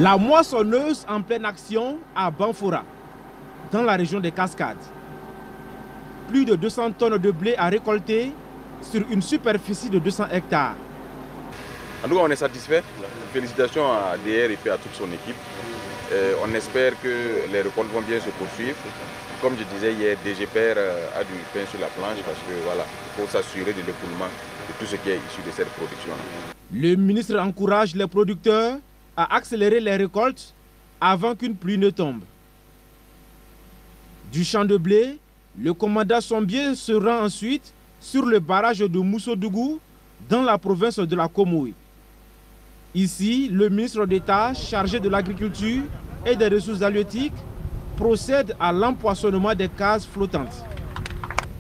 La moissonneuse en pleine action à Banfora, dans la région des Cascades. Plus de 200 tonnes de blé à récolter sur une superficie de 200 hectares. En tout cas, on est satisfait. Félicitations à DR et puis à toute son équipe. On espère que les récoltes vont bien se poursuivre. Comme je disais hier, DGPR a du pain sur la planche parce que voilà, il faut s'assurer de l'écoulement de tout ce qui est issu de cette production. Le ministre encourage les producteurs à accélérer les récoltes avant qu'une pluie ne tombe. Du champ de blé, le commandant Sombier se rend ensuite sur le barrage de Moussodougou dans la province de la Komoué. Ici, le ministre d'État chargé de l'agriculture et des ressources halieutiques procède à l'empoisonnement des cases flottantes.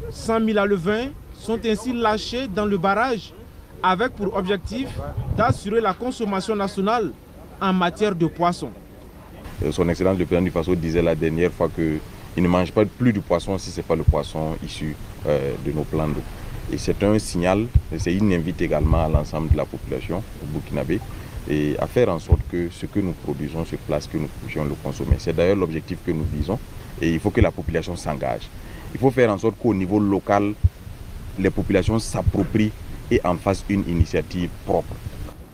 100 000 alevins sont ainsi lâchés dans le barrage avec pour objectif d'assurer la consommation nationale en matière de poissons. Son Excellence le président du Faso disait la dernière fois qu'il ne mange pas plus de poisson si ce n'est pas le poisson issu de nos plans d'eau. Et c'est un signal, c'est une invite également à l'ensemble de la population burkinabé et à faire en sorte que ce que nous produisons sur place, que nous puissions le consommer. C'est d'ailleurs l'objectif que nous visons et il faut que la population s'engage. Il faut faire en sorte qu'au niveau local, les populations s'approprient et en fassent une initiative propre.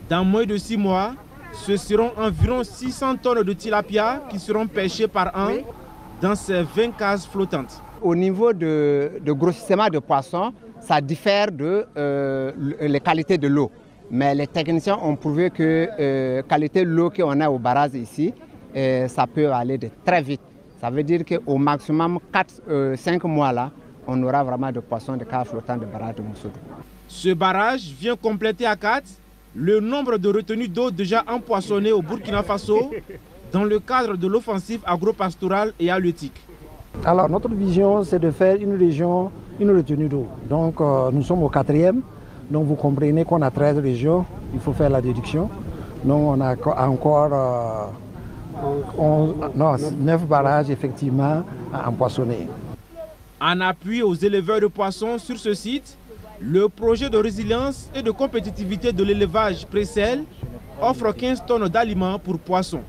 Dans moins de 6 mois, ce seront environ 600 tonnes de tilapia qui seront pêchées par an dans ces 20 cases flottantes. Au niveau de grossissement de poissons, ça diffère de les qualités de l'eau. Mais les techniciens ont prouvé que la qualité de l'eau qu'on a au barrage ici, ça peut aller de très vite. Ça veut dire qu'au maximum 4-5 mois là, on aura vraiment de poissons de cases flottantes de barrage de Moussodougou. Ce barrage vient compléter à 4 le nombre de retenues d'eau déjà empoisonnées au Burkina Faso dans le cadre de l'offensive agro-pastorale et halieutique. Alors notre vision, c'est de faire une région, une retenue d'eau. Donc nous sommes au 4e, donc vous comprenez qu'on a 13 régions, il faut faire la déduction. Donc on a encore 9 barrages effectivement à empoisonner. En appui aux éleveurs de poissons sur ce site, le projet de résilience et de compétitivité de l'élevage Précel offre 15 tonnes d'aliments pour poissons.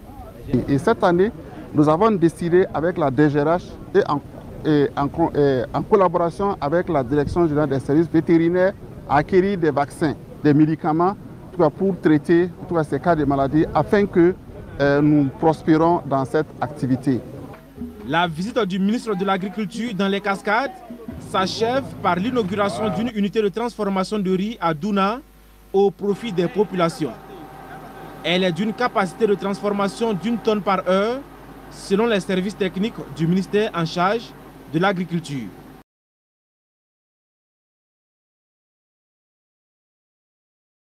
Et cette année, nous avons décidé avec la DGRH et en collaboration avec la Direction générale des services vétérinaires à acquérir des vaccins, des médicaments pour traiter ces cas de maladie afin que nous prospérons dans cette activité. La visite du ministre de l'Agriculture dans les Cascades s'achève par l'inauguration d'une unité de transformation de riz à Douna au profit des populations. Elle est d'une capacité de transformation d'1 tonne par heure selon les services techniques du ministère en charge de l'agriculture.